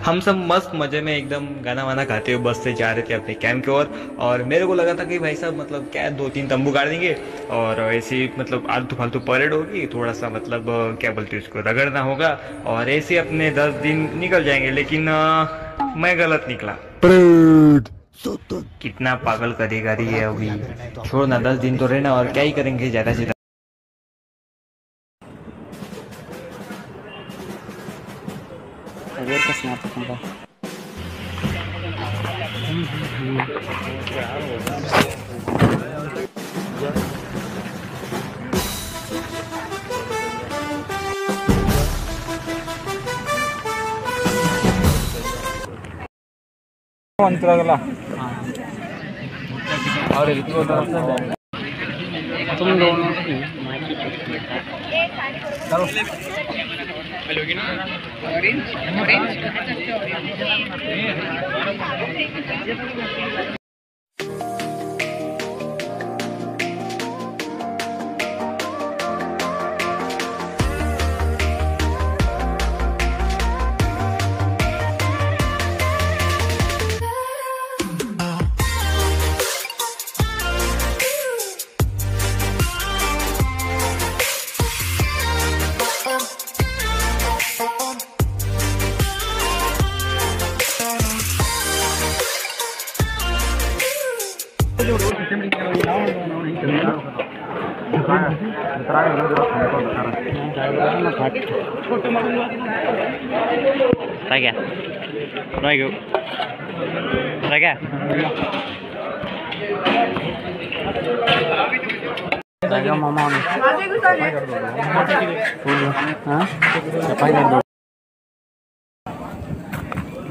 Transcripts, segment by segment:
हम सब मस्त मजे में एकदम गाना वाना गाते हुए बस से जा रहे थे अपने कैंप की ओर। और मेरे को लगा था कि भाई साहब मतलब क्या 2-3 तंबू गाड़ देंगे और ऐसे ही मतलब आलतू फालतू परेड होगी, थोड़ा सा मतलब क्या बोलते हैं उसको, रगड़ना होगा और ऐसे अपने 10 दिन निकल जाएंगे। लेकिन मैं गलत निकला। कितना पागल करेगा रही है अभी। छोड़ ना, 10 दिन तो रहना और क्या ही करेंगे ज्यादा से ज्यादा। अंतरागला और तुम दोनों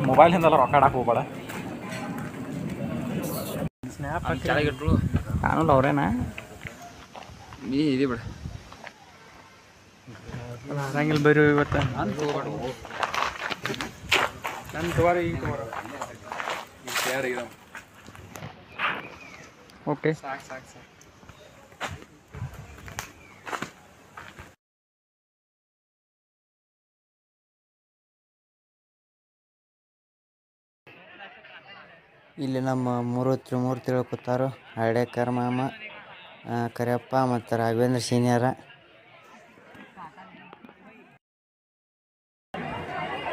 मोबाइल ಹಿಂದಲ್ಲ ರೊಕ್ಕ ಹಾಕಕ್ಕೆ ಹೋಗಬೇಡ. ಸ್ನ್ಯಾಪ್ ಕೆಳಗಿಟ್ರು ಕಾಣಲ್ಲ ಅವ್ರೇನಾ ನೀ ಇದೆ ಬಿಡ. ಹಾಗಂಗಿಲ್ಲ ಬರೀ ಇವತ್ತು ನನ್ನ ತೋರಿ ಈಗ ತೋರ ಯಾರು ಓಕೆ ಸಾಕು ಸಾಕು ಸಾಕು. ಇಲ್ಲಿ ನಮ್ಮ ಮೂರು ತ್ರಿಮೂರ್ತಿಗಳು ಕೂತಾರು. ಹರ್ಡೇಕರ್ ಮಾಮ, ಕರಿಯಪ್ಪ ಮತ್ತು ರಾಘವೇಂದ್ರ ಸೀನಿಯರ.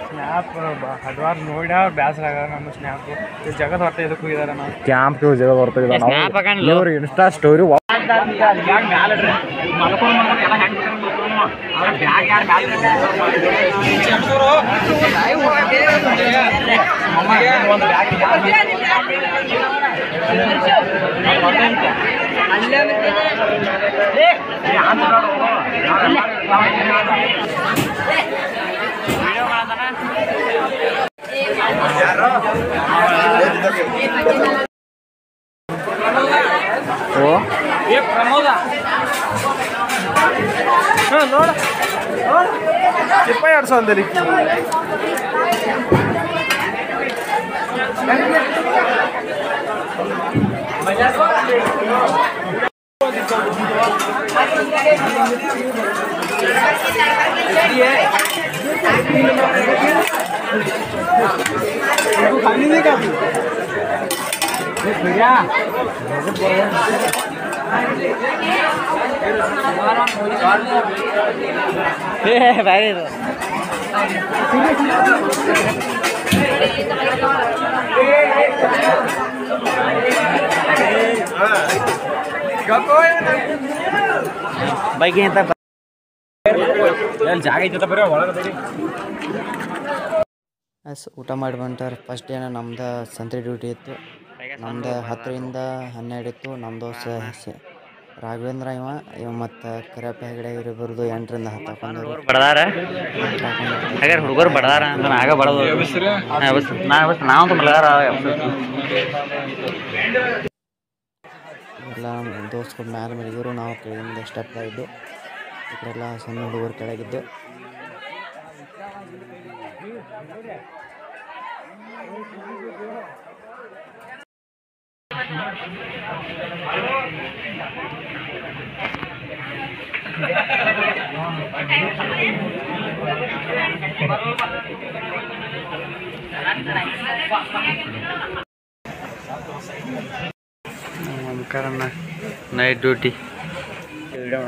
ಸ್ನ್ಯಾಪ್ ಹದ್ವಾರ ನೋಡ್ಯಾರ ಬ್ಯಾಸರ ಆಗ ನಮ್ಮ ಸ್ನ್ಯಾಪ್ ಜಗತ್ ಹೊರತ ಇದಕ್ಕೂ ಇದಾರೆ. ನಾವು ಕ್ಯಾಂಪ್ ಜಗತ್ ಹೊರತ ಇವ್ರು ಇನ್ಸ್ಟಾ ಸ್ಟೋರಿ ಪ್ರಮೋದ ನೋಡ ಚಿಪ್ಪ 200 ಬಾರಿ ಬೈಕ್ ಅಂತ ಜಾಗ ಐತೆ ಬರೀ ಒಳಗೆ ಊಟ ಮಾಡಿ ಬಂಟಾರ. ಫಸ್ಟ್ ಏನೋ ನಮ್ದು ಸಂತ್ರಿ ಡ್ಯೂಟಿ ಇತ್ತು. ನಮ್ದು 10 ರಿಂದ 12 ಇತ್ತು. ನಮ್ಮದು ರಾಘವೇಂದ್ರ ಇವ ಮತ್ತು ಕರಿಯಪ್ಪ ಹೆಗಡೆ ಇವರಿಬ್ಬರದು 8 ರಿಂದ 10 ಹಾಕೊಂಡವ್ರು ಬಡದಾರ ಹಾಗಾದ್ರೆ ಹುಡುಗರು ಬಡದಾರ ಅಂತ ಆಗ ಬಡದು ನಾವಂತೂ ಬಡದಾರ. ಎಲ್ಲ ದೋಸ್ತ್ಗಳು ಮ್ಯಾಲೆ ಮಲಗಿದ್ರು, ನಾವು ಕೆಳಗಿಂದ ಸ್ಟೆಪ್ ಇದ್ದು. ಈ ಕಡೆ ಎಲ್ಲ ಸಣ್ಣ ಹುಡುಗರು ಕೆಳಗಿದ್ದು. ಓಂಕಾರಣ್ಣ ನೈಟ್ ಡ್ಯೂಟಿ ವಿಡಿಯೋ